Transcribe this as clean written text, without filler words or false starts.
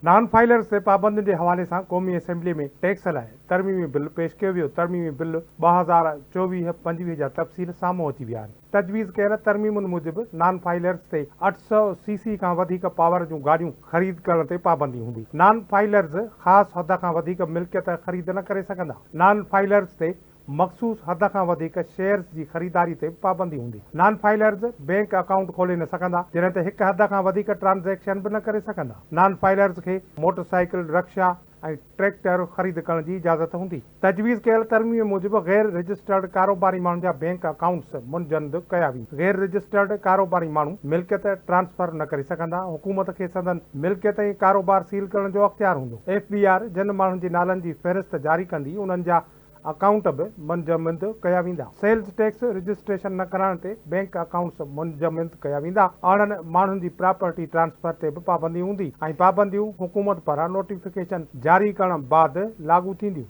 Non filers ते पाबंदियुनि जे हवाले सां क़ौमी असेंबली में टैक्स लाइ तरमीमी बिल पेश कयो वियो। तरमीमी बिल 2024-25 जा तफ़सील साम्हूं अची विया आहिनि। तजवीज़ कयल तरमीमुनि मूजिबि नॉन फाइलर्स ते 800 सीसी खां वधीक पावर जूं गाॾियूं ख़रीद करण ते पाबंदी हूंदी। नॉन फाइलर्स ख़ासि हद खां वधीक मिल्कियत ख़रीद न करे सघंदा। नॉन फाइलर्स ते मख़सूस हद खां वधीक शेयर्स जी ख़रीदारी ते पाबंदी हूंदी। नॉन फाइलर्स बैंक अकाउंट खोले न सघंदा, जॾहिं त हिकु हद खां वधीक ट्रांज़ेक्शन बि न करे सघंदा। नॉन फाइलर्स खे मोटरसाइकिल, रिक्शा ऐं ट्रैक्टर ख़रीद करण जी इजाज़त हूंदी। तजवीज़ कयल तरमीम मूजिबि गैर रजिस्टर्ड कारोबारी माण्हुनि जा बैंक अकाउंट्स मुनजमद कया वेंदा। गैर रजिस्टर्ड कारोबारी माण्हू मिल्कियत ट्रांसफर न करे सघंदा। हुकूमत खे संदन मिल्कियत ऐं कारोबार सील करण जो अख़्तियार हूंदो। FBR जिन माण्हुनि जे नालनि जी फ़हिरिस्त जारी कंदी, उन्हनि जा अकाउंट बि मुनजमद कया वेंदा। सेल्स टैक्स रजिस्ट्रेशन न करण ते बैंक अकाउंट्स मुनजमद कया वेंदा। अहिड़नि माण्हुनि जी प्रॉपर्टी ट्रांसफर ते बि पाबंदी हूंदी ऐं पाबंदियूं हुकूमत पारां नोटिफिकेशन जारी करण बाद लागू थींदियूं।